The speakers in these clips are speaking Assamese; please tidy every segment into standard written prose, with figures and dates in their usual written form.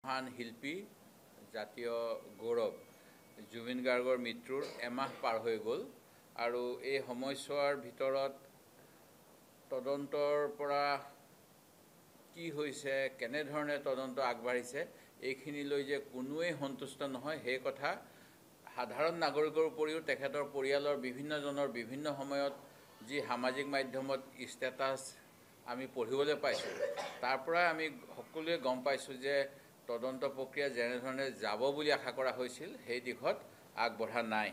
মহান শিল্পী জাতীয় গৌৰৱ জুবিন গাৰ্গৰ মৃত্যুৰ এমাহ পাৰ হৈ গ'ল আৰু এই সময়ছোৱাৰ ভিতৰত তদন্তৰ পৰা কি হৈছে কেনেধৰণে তদন্ত আগবাঢ়িছে এইখিনিলৈ যে কোনোৱেই সন্তুষ্ট নহয় সেই কথা সাধাৰণ নাগৰিকৰ উপৰিও তেখেতৰ পৰিয়ালৰ বিভিন্নজনৰ বিভিন্ন সময়ত যি সামাজিক মাধ্যমত ষ্টেটাছ আমি পঢ়িবলৈ পাইছোঁ তাৰ পৰা আমি সকলোৱে গম পাইছোঁ যে তদন্ত প্ৰক্ৰিয়া যেনেধৰণে যাব বুলি আশা কৰা হৈছিল সেই দিশত আগবঢ়া নাই।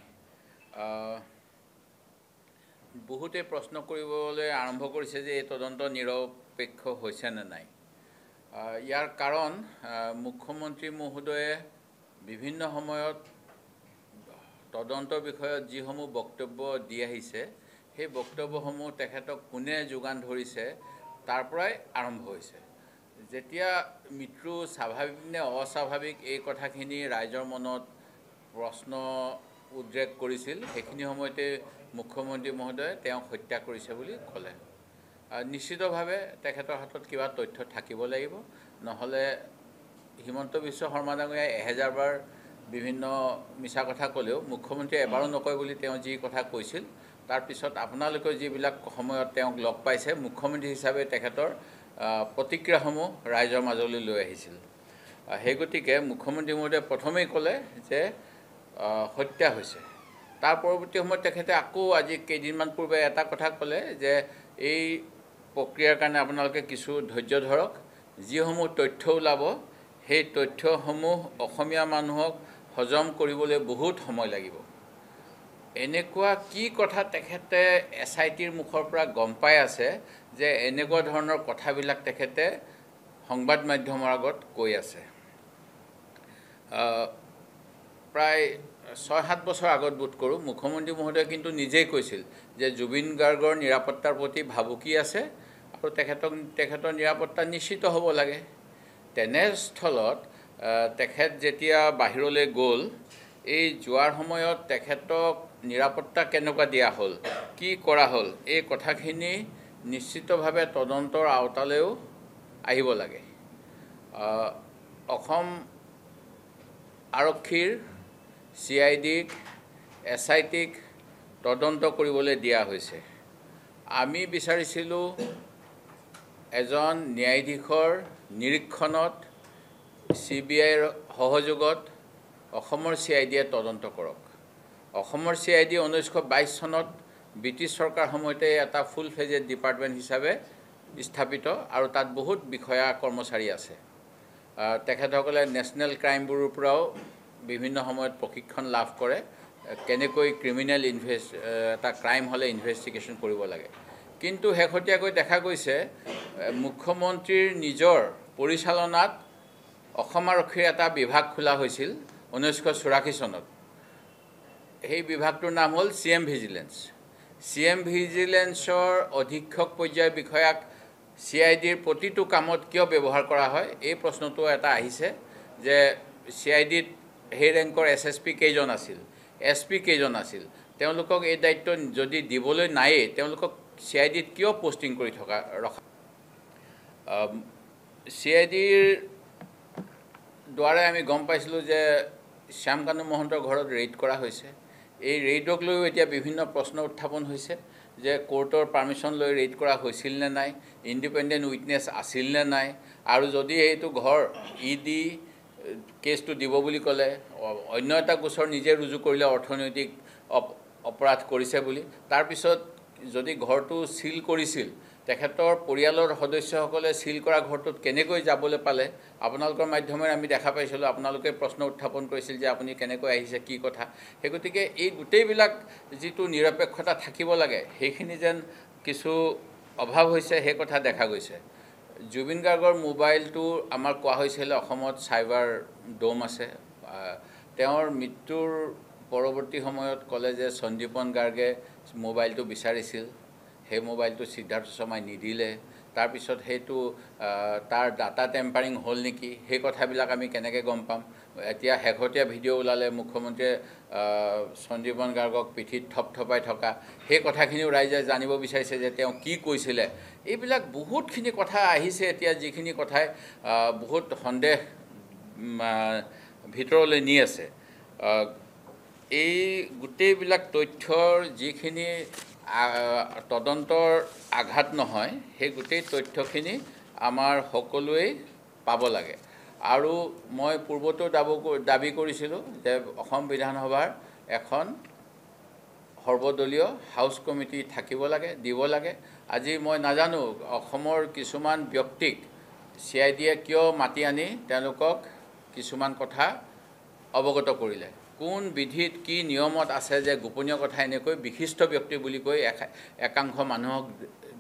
বহুতে প্ৰশ্ন কৰিবলৈ আৰম্ভ কৰিছে যে এই তদন্ত নিৰপেক্ষ হৈছে নে নাই। ইয়াৰ কাৰণ মুখ্যমন্ত্ৰী মহোদয়ে বিভিন্ন সময়ত তদন্তৰ বিষয়ত যিসমূহ বক্তব্য দি আহিছে সেই বক্তব্যসমূহ তেখেতক কোনে যোগান ধৰিছে তাৰ পৰাই আৰম্ভ হৈছে। যেতিয়া মৃত্যু স্বাভাৱিক নে অস্বাভাৱিক এই কথাখিনি ৰাইজৰ মনত প্ৰশ্ন উদ্ৰেক কৰিছিল সেইখিনি সময়তে মুখ্যমন্ত্ৰী মহোদয়ে তেওঁক হত্যা কৰিছে বুলি ক'লে। নিশ্চিতভাৱে তেখেতৰ হাতত কিবা তথ্য থাকিব লাগিব, নহ'লে হিমন্ত বিশ্ব শৰ্মা ডাঙৰীয়াই 1000 বাৰ বিভিন্ন মিছা কথা ক'লেও মুখ্যমন্ত্ৰীয়ে এবাৰো নকয় বুলি তেওঁ যি কথা কৈছিল তাৰপিছত আপোনালোকে যিবিলাক সময়ত তেওঁক লগ পাইছে মুখ্যমন্ত্ৰী হিচাপে তেখেতৰ প্ৰতিক্ৰিয়াসমূহ ৰাইজৰ মাজলৈ লৈ আহিছিল। সেই গতিকে মুখ্যমন্ত্ৰী মহোদয়ে প্ৰথমেই ক'লে যে হত্যা হৈছে। তাৰ পৰৱৰ্তী সময়ত তেখেতে আকৌ আজি কেইদিনমান পূৰ্বে এটা কথা ক'লে যে এই প্ৰক্ৰিয়াৰ কাৰণে আপোনালোকে কিছু ধৈৰ্য ধৰক, যিসমূহ তথ্য ওলাব সেই তথ্যসমূহ অসমীয়া মানুহক হজম কৰিবলৈ বহুত সময় লাগিব। এনেকুৱা কি কথা তেখেতে SITৰ মুখৰ পৰা গম পাই আছে যে এনেকুৱা ধৰণৰ কথাবিলাক তেখেতে সংবাদ মাধ্যমৰ আগত কৈ আছে। প্ৰায় 6-7 বছৰ আগত বোধ কৰোঁ মুখ্যমন্ত্ৰী মহোদয়ে কিন্তু নিজেই কৈছিল যে জুবিন গাৰ্গৰ নিৰাপত্তাৰ প্ৰতি ভাবুকি আছে আৰু তেখেতৰ নিৰাপত্তা নিশ্চিত হ'ব লাগে। তেনেস্থলত তেখেত যেতিয়া বাহিৰলৈ গ'ল এই যোৱাৰ সময়ত তেখেতক নিৰাপত্তা কেনেকুৱা দিয়া হ'ল, কি কৰা হ'ল এই কথাখিনি নিশ্চিতভাৱে তদন্তৰ আওতালৈও আহিব লাগে। অসম আৰক্ষীৰ CIDক SITক তদন্ত কৰিবলৈ দিয়া হৈছে। আমি বিচাৰিছিলোঁ এজন ন্যায়াধীশৰ নিৰীক্ষণত CBIৰ সহযোগত অসমৰ CIDয়ে তদন্ত কৰক। অসমৰ CID 1922 চনত ব্ৰিটিছ চৰকাৰ সময়তে এটা ফুল ফ্লেজেড ডিপাৰ্টমেণ্ট হিচাপে স্থাপিত আৰু তাত বহুত বিষয়া কৰ্মচাৰী আছে। তেখেতসকলে নেশ্যনেল ক্ৰাইম ব্যুৰোৰ পৰাও বিভিন্ন সময়ত প্ৰশিক্ষণ লাভ কৰে কেনেকৈ ক্ৰিমিনেল এটা ক্ৰাইম হ'লে ইনভেষ্টিগেশ্যন কৰিব লাগে। কিন্তু শেহতীয়াকৈ দেখা গৈছে মুখ্যমন্ত্ৰীৰ নিজৰ পৰিচালনাত অসম আৰক্ষীৰ এটা বিভাগ খোলা হৈছিল 1984 চনত। সেই বিভাগটোৰ নাম হ'ল CM ভিজিলেন্স। CM ভিজিলেন্সৰ অধীক্ষক পৰ্যায়ৰ বিষয়াক CIDৰ প্ৰতিটো কামত কিয় ব্যৱহাৰ কৰা হয় এই প্ৰশ্নটো এটা আহিছে যে CIDত সেই ৰেংকৰ SSP কেইজন আছিল, SP কেইজন আছিল, তেওঁলোকক এই দায়িত্ব যদি দিবলৈ নায়েই তেওঁলোকক CIDত কিয় পোষ্টিং কৰি ৰখা। CIDৰ দ্বাৰাই আমি গম পাইছিলোঁ যে শ্যামকানু মহন্তৰ ঘৰত ৰেইড কৰা হৈছে। এই ৰেইডক লৈও এতিয়া বিভিন্ন প্ৰশ্ন উত্থাপন হৈছে যে কোৰ্টৰ পাৰ্মিশ্যন লৈ ৰেইড কৰা হৈছিল নে নাই, ইণ্ডিপেণ্ডেণ্ট উইটনেছ আছিল নে নাই, আৰু যদি এইটো ঘৰ ED কেছটো দিব বুলি ক'লে অন্য এটা গোচৰ নিজে ৰুজু কৰিলে অৰ্থনৈতিক অপৰাধ কৰিছে বুলি, তাৰপিছত যদি ঘৰটো চিল কৰিছিল তেখেতৰ পৰিয়ালৰ সদস্যসকলে চিল কৰা ঘৰটোত কেনেকৈ যাবলৈ পালে আপোনালোকৰ মাধ্যমেৰে আমি দেখা পাইছিলোঁ। আপোনালোকে প্ৰশ্ন উত্থাপন কৰিছিল যে আপুনি কেনেকৈ আহিছে কি কথা। সেই গতিকে এই গোটেইবিলাক যিটো নিৰপেক্ষতা থাকিব লাগে সেইখিনি যেন কিছু অভাৱ হৈছে সেই কথা দেখা গৈছে। জুবিন গাৰ্গৰ মোবাইলটো আমাৰ কোৱা হৈছিল অসমত চাইবাৰ ডোম আছে। তেওঁৰ মৃত্যুৰ পৰৱৰ্তী সময়ত ক'লে যে সঞ্জীৱন গাৰ্গে মোবাইলটো বিচাৰিছিল, সেই মোবাইলটো সিদ্ধাৰ্থ শৰ্মাই নিদিলে, তাৰপিছত সেইটো তাৰ ডাটা টেম্পাৰিং হ'ল নেকি সেই কথাবিলাক আমি কেনেকৈ গম পাম। এতিয়া শেহতীয়া ভিডিঅ' ওলালে মুখ্যমন্ত্ৰীয়ে সঞ্জীৱন গাৰ্গক পিঠিত থপথপাই থকা, সেই কথাখিনিও ৰাইজে জানিব বিচাৰিছে যে তেওঁ কি কৈছিলে। এইবিলাক বহুতখিনি কথা আহিছে এতিয়া যিখিনি কথাই বহুত সন্দেহ ভিতৰলৈ নি আছে। এই গোটেইবিলাক তথ্যৰ যিখিনি তদন্তৰ আঘাত নহয়, সেই গোটেই তথ্যখিনি আমাৰ সকলোৱেই পাব লাগে। আৰু মই পূৰ্বতো দাবী কৰিছিলোঁ যে অসম বিধানসভাৰ এখন সৰ্বদলীয় হাউচ কমিটি থাকিব লাগে, দিব লাগে। আজি মই নাজানো অসমৰ কিছুমান ব্যক্তিক CIDয়ে কিয় মাতি আনি তেওঁলোকক কিছুমান কথা অৱগত কৰিলে। কোন বিধিত কি নিয়মত আছে যে গোপনীয় কথা এনেকৈ বিশিষ্ট ব্যক্তি বুলি কৈ একাংশ মানুহক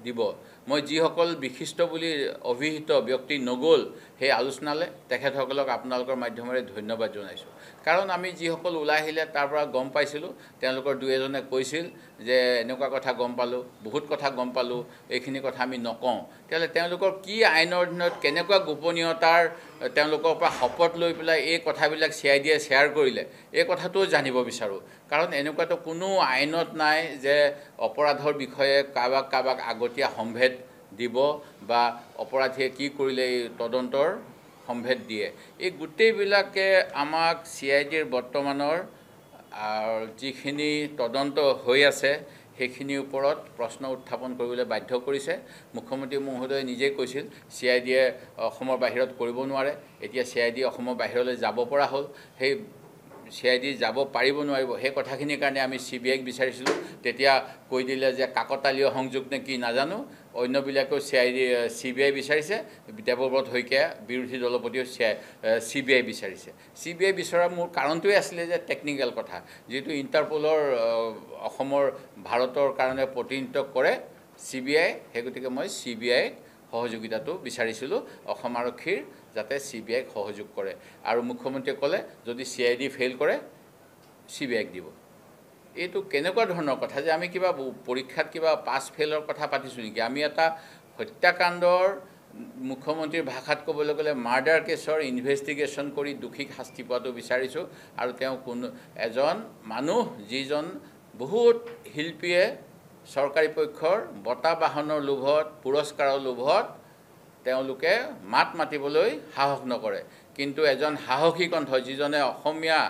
দিব। মই যিসকল বিশিষ্ট বুলি অভিহিত ব্যক্তি নগ'ল সেই আলোচনালৈ তেখেতসকলক আপোনালোকৰ মাধ্যমেৰে ধন্যবাদ জনাইছোঁ। কাৰণ আমি যিসকল ওলাই আহিলে তাৰ পৰা গম পাইছিলোঁ, তেওঁলোকৰ দুই এজনে কৈছিল যে এনেকুৱা কথা গম পালোঁ, বহুত কথা গম পালোঁ, এইখিনি কথা আমি নকওঁ। তেতিয়াহ'লে তেওঁলোকৰ কি আইনৰ অধীনত কেনেকুৱা গোপনীয়তাৰ তেওঁলোকৰ পৰা শপত লৈ পেলাই এই কথাবিলাক CIDয়ে শ্বেয়াৰ কৰিলে, এই কথাটোও জানিব বিচাৰোঁ। কাৰণ এনেকুৱাতো কোনো আইনত নাই যে অপৰাধৰ বিষয়ে কাৰোবাক আগতীয়া সম্ভেদ দিব বা অপৰাধীয়ে কি কৰিলে এই তদন্তৰ সম্ভেদ দিয়ে। এই গোটেইবিলাকে আমাক CIDৰ বৰ্তমানৰ যিখিনি তদন্ত হৈ আছে সেইখিনিৰ ওপৰত প্ৰশ্ন উত্থাপন কৰিবলৈ বাধ্য কৰিছে। মুখ্যমন্ত্ৰী মহোদয়ে নিজেই কৈছিল CIDয়ে অসমৰ বাহিৰত কৰিব নোৱাৰে। এতিয়া CID অসমৰ বাহিৰলৈ যাব পৰা হ'ল। সেই CID যাব পাৰিব নোৱাৰিব সেই কথাখিনিৰ কাৰণে আমি CBIক বিচাৰিছিলোঁ। তেতিয়া কৈ দিলে যে কাকতালীয় সংযোগ নে কি নাজানো, অন্যবিলাকেও CBI বিচাৰিছে। দেৱব্ৰত শইকীয়া বিৰোধী দলপতিও CBI বিচাৰিছে। CBI বিচৰাৰ মোৰ কাৰণটোৱে আছিলে যে টেকনিকেল কথা, যিটো ইণ্টাৰপলৰ অসমৰ ভাৰতৰ কাৰণে প্ৰতিনিধিত্ব কৰে CBI, সেই গতিকে মই CBIক সহযোগিতাটো বিচাৰিছিলোঁ, অসম আৰক্ষীৰ যাতে CBIক সহযোগ কৰে। আৰু মুখ্যমন্ত্ৰীয়ে ক'লে যদি CID ফেইল কৰে CBIক দিব। এইটো কেনেকুৱা ধৰণৰ কথা যে আমি কিবা পৰীক্ষাত কিবা পাছ ফেইলৰ কথা পাতিছোঁ নেকি? আমি এটা হত্যাকাণ্ডৰ মুখ্যমন্ত্ৰীৰ ভাষাত ক'বলৈ গ'লে মাৰ্ডাৰ কেছৰ ইনভেষ্টিগেশ্যন কৰি দোষীক শাস্তি পোৱাটো বিচাৰিছোঁ। আৰু তেওঁ কোনো এজন মানুহ যিজন বহুত শিল্পীয়ে চৰকাৰী পক্ষৰ বঁটা বাহনৰ লোভত, পুৰস্কাৰৰ লোভত তেওঁলোকে মাত মাতিবলৈ সাহস নকৰে। কিন্তু এজন সাহসী কণ্ঠ যিজনে অসমীয়া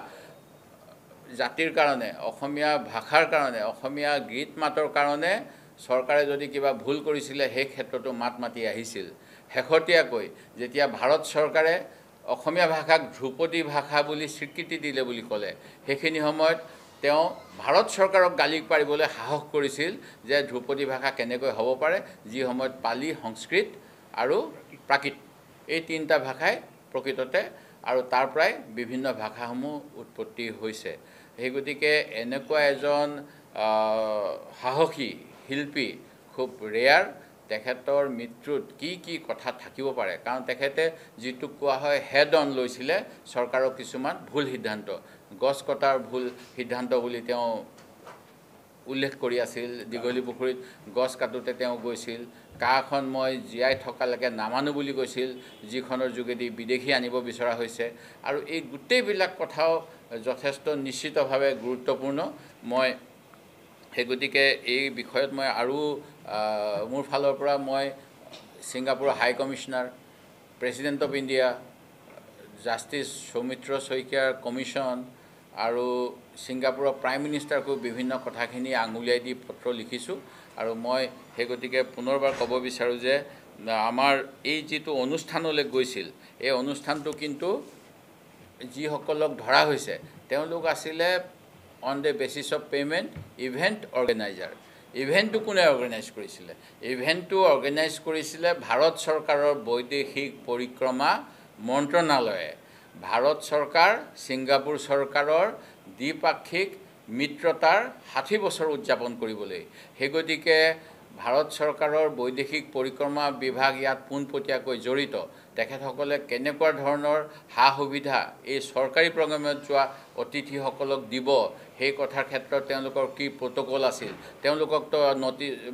জাতিৰ কাৰণে, অসমীয়া ভাষাৰ কাৰণে, অসমীয়া গীত মাতৰ কাৰণে চৰকাৰে যদি কিবা ভুল কৰিছিলে সেই ক্ষেত্ৰতো মাত মাতি আহিছিল। শেহতীয়াকৈ যেতিয়া ভাৰত চৰকাৰে অসমীয়া ভাষাক ধ্ৰুপদী ভাষা বুলি স্বীকৃতি দিলে বুলি ক'লে, সেইখিনি সময়ত তেওঁ ভাৰত চৰকাৰক গালি পাৰিবলৈ সাহস কৰিছিল যে ধ্ৰুপদী ভাষা কেনেকৈ হ'ব পাৰে, যি সময়ত পালি, সংস্কৃত আৰু প্ৰাকৃত এই তিনিটা ভাষাই প্ৰকৃততে আৰু তাৰ পৰাই বিভিন্ন ভাষাসমূহ উৎপত্তি হৈছে। সেই গতিকে এনেকুৱা এজন সাহসী শিল্পী খুব ৰেয়াৰ। তেখেতৰ মৃত্যুত কি কি কথা থাকিব পাৰে, কাৰণ তেখেতে যিটো কোৱা হয় হেড অন লৈছিলে চৰকাৰৰ কিছুমান ভুল সিদ্ধান্ত, গছ কটাৰ ভুল সিদ্ধান্ত বুলি তেওঁ উল্লেখ কৰি আছিল। দীঘলী পুখুৰীত গছ কাটোতে তেওঁ গৈছিল। কাখন মই জীয়াই থকালৈকে নামানো বুলি কৈছিল, যিখনৰ যোগেদি বিদেশী আনিব বিচৰা হৈছে। আৰু এই গোটেইবিলাক কথাও যথেষ্ট নিশ্চিতভাৱে গুৰুত্বপূৰ্ণ। মই সেই গতিকে এই বিষয়ত মই আৰু মোৰ ফালৰ পৰা মই ছিংগাপুৰৰ high commissioner, president of India, justice Soumitra শইকীয়াৰ কমিশ্যন আৰু ছিংগাপুৰৰ প্ৰাইম মিনিষ্টাৰকো বিভিন্ন কথাখিনি আঙুলিয়াই দি পত্ৰ লিখিছোঁ। আৰু মই সেই গতিকে পুনৰবাৰ ক'ব বিচাৰোঁ যে আমাৰ এই যিটো অনুষ্ঠানলৈ গৈছিল, এই অনুষ্ঠানটো কিন্তু যিসকলক ধৰা হৈছে তেওঁলোক আছিলে on the basis of payment event organiser. ইভেণ্টটো কোনে অৰ্গেনাইজ কৰিছিলে? ইভেণ্টটো অৰ্গেনাইজ কৰিছিলে ভাৰত চৰকাৰৰ বৈদেশিক পৰিক্ৰমা মন্ত্ৰণালয়ে। ভাৰত চৰকাৰ ছিংগাপুৰ চৰকাৰৰ দ্বিপাক্ষিক মিত্ৰতাৰ 60 বছৰ উদযাপন কৰিবলৈ। সেই গতিকে ভাৰত চৰকাৰৰ বৈদেশিক পৰিক্ৰমা বিভাগ ইয়াত পোনপটীয়াকৈ জড়িত। তেখেতসকলে কেনেকুৱা ধৰণৰ সা সুবিধা এই চৰকাৰী প্ৰগ্ৰেমত যোৱা অতিথিসকলক দিব, সেই কথাৰ ক্ষেত্ৰত তেওঁলোকৰ কি প্ৰট'কল আছিল। তেওঁলোককতো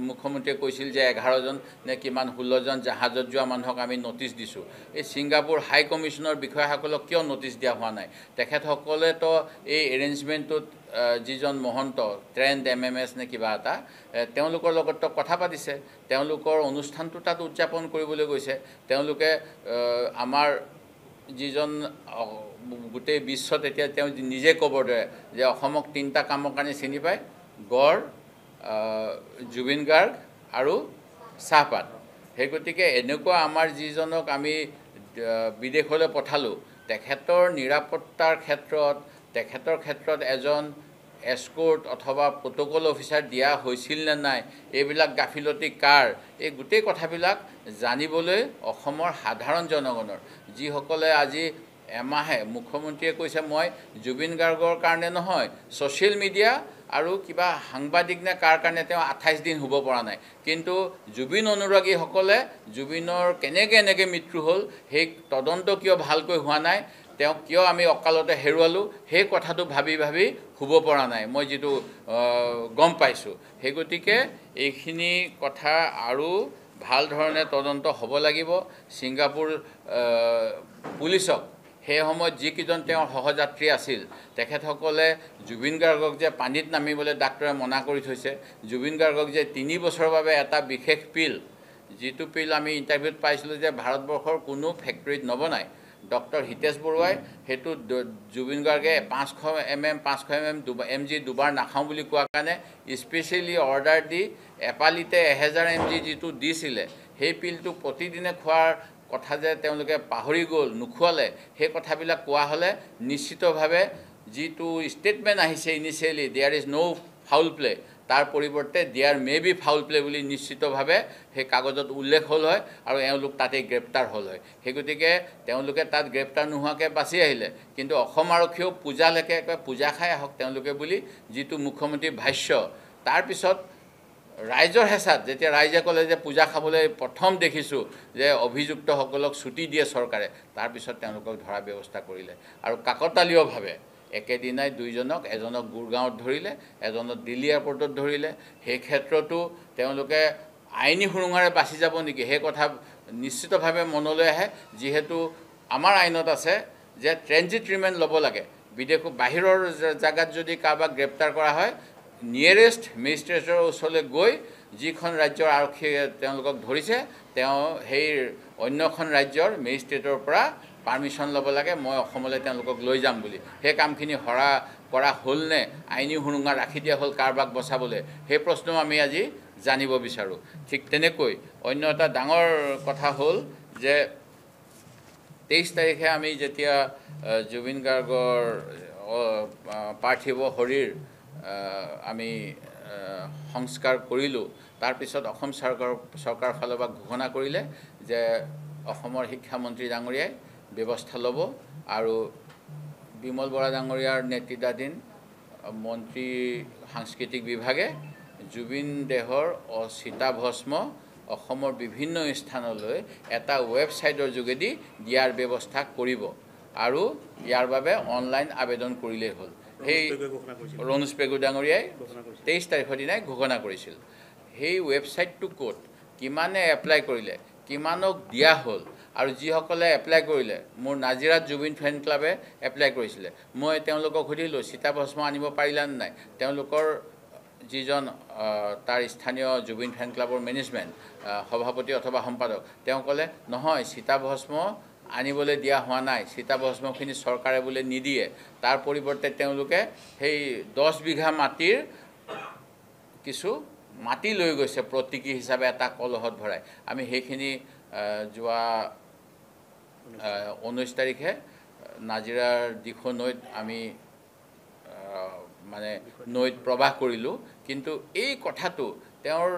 মুখ্যমন্ত্ৰীয়ে কৈছিল যে 11জন নে কিমান 16জন জাহাজত যোৱা মানুহক আমি নটিচ দিছোঁ। এই ছিংগাপুৰ হাই কমিশ্যনৰ বিষয়াসকলক কিয় নটিচ দিয়া হোৱা নাই? তেখেতসকলেতো এই এৰেঞ্জমেণ্টটোত যিজন মহন্ত ট্ৰেণ্ড MMS নে কিবা এটা, তেওঁলোকৰ লগততো কথা পাতিছে। তেওঁলোকৰ অনুষ্ঠানটো তাত উদযাপন কৰিবলৈ গৈছে। তেওঁলোকে আমাৰ যিজন গোটেই বিশ্বত এতিয়া তেওঁ নিজে ক'ব দৰে যে অসমক 3টা কামৰ কাৰণে চিনি পায়, গড়, জুবিন গাৰ্গ আৰু চাহপাত। সেই গতিকে এনেকুৱা আমাৰ যিজনক আমি বিদেশলৈ পঠালোঁ, তেখেতৰ নিৰাপত্তাৰ ক্ষেত্ৰত, তেখেতৰ ক্ষেত্ৰত এজন এস্কৰ্ট অথবা প্ৰট'কল অফিচাৰ দিয়া হৈছিল নে নাই, এইবিলাক গাফিলতি কাৰ, এই গোটেই কথাবিলাক জানিবলৈ অসমৰ সাধাৰণ জনগণৰ, যিসকলে আজি এমাহে মুখ্যমন্ত্ৰীয়ে কৈছে মই জুবিন গাৰ্গৰ কাৰণে নহয়, ছ'চিয়েল মিডিয়া আৰু কিবা সাংবাদিক নে কাৰ কাৰণে তেওঁ 28 দিন শুব পৰা নাই, কিন্তু জুবিন অনুৰাগীসকলে জুবিনৰ কেনেকৈ মৃত্যু হ'ল সেই তদন্ত কিয় ভালকৈ হোৱা নাই, তেওঁক কিয় আমি অকালতে হেৰুৱালোঁ, সেই কথাটো ভাবি শুব পৰা নাই, মই যিটো গম পাইছোঁ। সেই গতিকে এইখিনি কথা আৰু ভাল ধৰণে তদন্ত হ'ব লাগিব। ছিংগাপুৰ পুলিচক সেই সময়ত যিকেইজন তেওঁৰ সহযাত্ৰী আছিল, তেখেতসকলে জুবিন গাৰ্গক যে পানীত নামিবলৈ ডাক্তৰে মনা কৰি থৈছে, জুবিন গাৰ্গক যে 3 বছৰৰ বাবে এটা বিশেষ পিল, যিটো পিল আমি ইণ্টাৰভিউত পাইছিলোঁ যে ভাৰতবৰ্ষৰ কোনো ফেক্টৰীত নবনায়, ডক্টৰ হিতেশ বৰুৱাই সেইটো জুবিন গাৰ্গে 500 mg দুবাৰ নাখাওঁ বুলি কোৱাৰ কাৰণে স্পেচিয়েলি অৰ্ডাৰ দি এপালিতে 1000 mg যিটো দিছিলে, সেই পিলটো প্ৰতিদিনে খোৱাৰ কথা যে তেওঁলোকে পাহৰি গ'ল, নোখোৱালে, সেই কথাবিলাক কোৱা হ'লে নিশ্চিতভাৱে যিটো ষ্টেটমেণ্ট আহিছে initially there is no' foul play, তাৰ পৰিৱৰ্তে there may be foul play বুলি নিশ্চিতভাৱে সেই কাগজত উল্লেখ হ'ল হয় আৰু এওঁলোক তাতেই গ্ৰেপ্তাৰ হ'ল হয়। সেই গতিকে তেওঁলোকে তাত গ্ৰেপ্তাৰ নোহোৱাকৈ বাচি আহিলে, কিন্তু অসম আৰক্ষীয়েও পূজালৈকে পূজা খাই আহক তেওঁলোকে বুলি যিটো মুখ্যমন্ত্ৰীৰ ভাষ্য, তাৰপিছত ৰাইজৰ হেঁচাত যেতিয়া ৰাইজে ক'লে যে পূজা খাবলৈ প্ৰথম দেখিছোঁ যে অভিযুক্তসকলক ছুটি দিয়ে চৰকাৰে, তাৰপিছত তেওঁলোকক ধৰাৰ ব্যৱস্থা কৰিলে আৰু কাকতালীয়ভাৱে একেদিনাই দুইজনক, এজনক গুৰগাঁৱত ধৰিলে, এজনক দিল্লী এয়াৰপৰ্টত ধৰিলে। সেই ক্ষেত্ৰতো তেওঁলোকে আইনী সুৰুঙাৰে বাচি যাব নেকি, সেই কথা নিশ্চিতভাৱে মনলৈ আহে, যিহেতু আমাৰ আইনত আছে যে ট্ৰেনজিট ৰিমেণ্ড ল'ব লাগে। বাহিৰৰ জেগাত যদি কাৰোবাক গ্ৰেপ্তাৰ কৰা হয়, নিয়েৰেষ্ট মেজিষ্ট্ৰেটৰ ওচৰলৈ গৈ যিখন ৰাজ্যৰ আৰক্ষীয়ে তেওঁলোকক ধৰিছে, তেওঁ সেই অন্যখন ৰাজ্যৰ মেজিষ্ট্ৰেটৰ পৰা পাৰ্মিশ্যন ল'ব লাগে, মই অসমলৈ তেওঁলোকক লৈ যাম বুলি। সেই কামখিনি কৰা হ'লনে, আইনী সুৰুঙা ৰাখি দিয়া হ'ল কাৰোবাক বচাবলৈ, সেই প্ৰশ্নও আমি আজি জানিব বিচাৰোঁ। ঠিক তেনেকৈ অন্য এটা ডাঙৰ কথা হ'ল যে 23 তাৰিখে আমি যেতিয়া জুবিন গাৰ্গৰ পাৰ্থিৱ শৰীৰ আমি সংস্কাৰ কৰিলোঁ, তাৰপিছত অসম চৰকাৰৰ ফালৰ পৰা ঘোষণা কৰিলে যে অসমৰ শিক্ষামন্ত্ৰী ডাঙৰীয়াই ব্যৱস্থা ল'ব আৰু বিমল বৰা ডাঙৰীয়াৰ নেতৃত্বাধীন মন্ত্ৰী সাংস্কৃতিক বিভাগে জুবিন দেহৰ চিতাভস্ম অসমৰ বিভিন্ন স্থানলৈ এটা ৱেবছাইটৰ যোগেদি দিয়াৰ ব্যৱস্থা কৰিব আৰু ইয়াৰ বাবে অনলাইন আবেদন কৰিলেই হ'ল। সেই ৰণোজ পেগু ডাঙৰীয়াই 23 তাৰিখৰ দিনাই ঘোষণা কৰিছিল। সেই ৱেবছাইটটো ক'ত, কিমানে এপ্লাই কৰিলে, কিমানক দিয়া হ'ল, আৰু যিসকলে এপ্লাই কৰিলে, মোৰ নাজিৰাত জুবিন ফেন ক্লাবে এপ্লাই কৰিছিলে, মই তেওঁলোকক সুধিলোঁ চিতাভস্ম আনিব পাৰিলানে নাই, তেওঁলোকৰ যিজন তাৰ স্থানীয় জুবিন ফেন ক্লাবৰ মেনেজমেণ্ট সভাপতি অথবা সম্পাদক, তেওঁ ক'লে নহয় চিতাভস্ম আনিবলৈ দিয়া হোৱা নাই, চিতাভস্মখিনি চৰকাৰে বোলে নিদিয়ে, তাৰ পৰিৱৰ্তে তেওঁলোকে সেই 10 বিঘা মাটিৰ কিছু মাটি লৈ গৈছে প্ৰতীকী হিচাপে এটা কলহত ভৰাই। আমি সেইখিনি যোৱা 19 তাৰিখে নাজিৰাৰ দিখৌ নৈত আমি নৈত প্ৰৱাহ কৰিলোঁ, কিন্তু এই কথাটো তেওঁৰ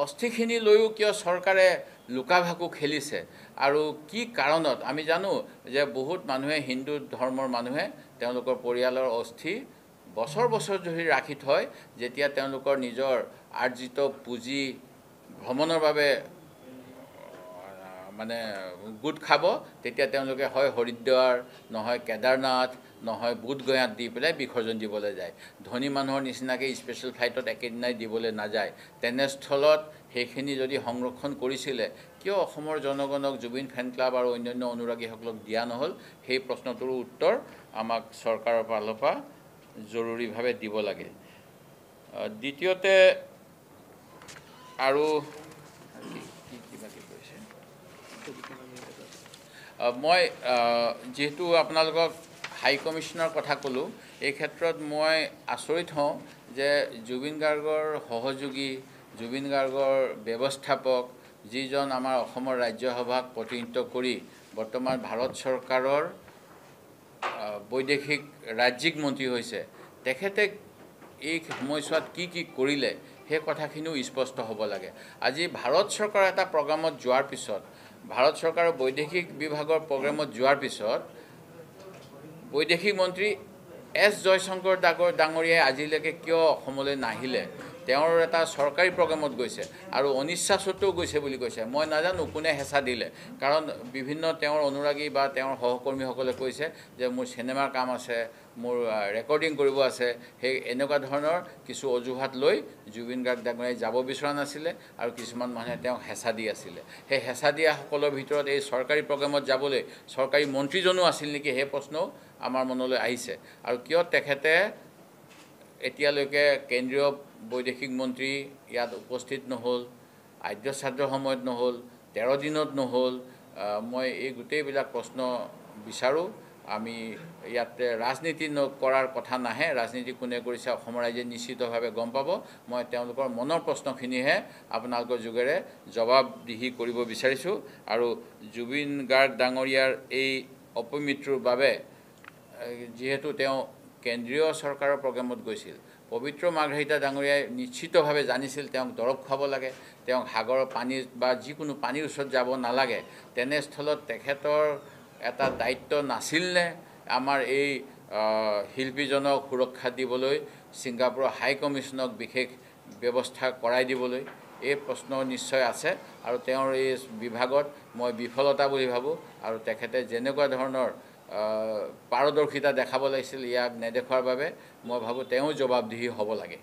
অস্থিখিনি লৈও কিয় চৰকাৰে লুকাভাকু খেলিছে আৰু কি কাৰণত আমি জানো যে বহুত মানুহে, হিন্দু ধৰ্মৰ মানুহে তেওঁলোকৰ পৰিয়ালৰ অস্থি বছৰ ধৰি ৰাখি থয়, যেতিয়া তেওঁলোকৰ নিজৰ আৰ্জিত পুঁজি ভ্ৰমণৰ বাবে গোট খাব, তেতিয়া তেওঁলোকে হয় হৰিদ্বাৰ, নহয় কেদাৰনাথ, নহয় বুধগয়াত দি পেলাই বিসৰ্জন দিবলৈ যায়। ধনী মানুহৰ নিচিনাকৈ স্পেচিয়েল ফ্লাইটত একেদিনাই দিবলৈ নাযায়। তেনেস্থলত সেইখিনি যদি সংৰক্ষণ কৰিছিলে, কিয় অসমৰ জনগণক জুবিন ফেন ক্লাব আৰু অন্যান্য অনুৰাগীসকলক দিয়া নহ'ল, সেই প্ৰশ্নটোৰ উত্তৰ আমাক চৰকাৰৰ ফালৰ পৰা জৰুৰীভাৱে দিব লাগে। দ্বিতীয়তে আৰু মই যেহেতু আপোনালোকক হাই কমিশনৰ কথা ক'লোঁ, এই ক্ষেত্ৰত মই আচৰিত হওঁ যে জুবিন গাৰ্গৰ সহযোগী, জুবিন গাৰ্গৰ ব্যৱস্থাপক, যিজন আমাৰ অসমৰ ৰাজ্যসভাক প্ৰতিনিধিত্ব কৰি বৰ্তমান ভাৰত চৰকাৰৰ বৈদেশিক ৰাজ্যিক মন্ত্ৰী হৈছে, তেখেতে এই সময়ছোৱাত কি কৰিলে সেই কথাখিনিও স্পষ্ট হ'ব লাগে। আজি ভাৰত চৰকাৰৰ এটা প্ৰগ্ৰামত যোৱাৰ পিছত, ভাৰত চৰকাৰৰ বৈদেশিক বিভাগৰ প্ৰগ্ৰামত যোৱাৰ পিছত বৈদেশিক মন্ত্ৰী এছ জয়শংকৰ ডাঙৰীয়াই আজিলৈকে কিয় অসমলৈ নাহিলে? তেওঁৰ এটা চৰকাৰী প্ৰগ্ৰামত গৈছে আৰু অনিচ্ছা স্বত্বেও গৈছে বুলি কৈছে। মই নাজানো কোনে হেঁচা দিলে, কাৰণ বিভিন্ন তেওঁৰ অনুৰাগী বা তেওঁৰ সহকৰ্মীসকলে কৈছে যে মোৰ চিনেমাৰ কাম আছে, মোৰ ৰেকৰ্ডিং কৰিব আছে, সেই এনেকুৱা ধৰণৰ কিছু অজুহাত লৈ জুবিন গাৰ্গ ডাঙৰীয়াই যাব বিচৰা নাছিলে আৰু কিছুমান মানুহে তেওঁক হেঁচা দি আছিলে। সেই হেঁচা দিয়াসকলৰ ভিতৰত এই চৰকাৰী প্ৰগ্ৰামত যাবলৈ চৰকাৰী মন্ত্ৰীজনো আছিল নেকি, সেই প্ৰশ্নও আমাৰ মনলৈ আহিছে। আৰু কিয় তেখেতে এতিয়ালৈকে কেন্দ্ৰীয় বৈদেশিক মন্ত্ৰী ইয়াত উপস্থিত নহ'ল, আদ্য শ্ৰাদ্ধৰ সময়ত নহ'ল, 13 দিনত নহ'ল, মই এই গোটেইবিলাক প্ৰশ্ন বিচাৰোঁ। আমি ইয়াতে ৰাজনীতি কৰাৰ কথা নাহে, ৰাজনীতি কোনে কৰিছে অসমৰ ৰাইজে নিশ্চিতভাৱে গম পাব। মই তেওঁলোকৰ মনৰ প্ৰশ্নখিনিহে আপোনালোকৰ যোগেৰে জবাবদিহি কৰিব বিচাৰিছোঁ। আৰু জুবিন গাৰ্গ ডাঙৰীয়াৰ এই অপমৃত্যুৰ বাবে, যিহেতু তেওঁ কেন্দ্ৰীয় চৰকাৰৰ প্ৰগ্ৰামত গৈছিল, পবিত্ৰ মাৰ্ঘেৰিটা ডাঙৰীয়াই নিশ্চিতভাৱে জানিছিল তেওঁক দৰৱ খুৱাব লাগে, তেওঁক সাগৰৰ পানীত বা যিকোনো পানীৰ ওচৰত যাব নালাগে। তেনেস্থলত তেখেতৰ এটা দায়িত্ব নাছিলনে আমাৰ এই শিল্পীজনক সুৰক্ষা দিবলৈ, ছিংগাপুৰৰ হাই কমিছনক বিশেষ ব্যৱস্থা কৰাই দিবলৈ? এই প্ৰশ্ন নিশ্চয় আছে আৰু তেওঁৰ এই বিভাগত মই বিফলতা বুলি ভাবোঁ। আৰু তেখেতে যেনেকুৱা ধৰণৰ পাৰদৰ্শিতা দেখাব লাগিছিল, ইয়াক নেদেখুৱাৰ বাবে মই ভাবোঁ তেওঁ জবাবদিহি হ'ব লাগে।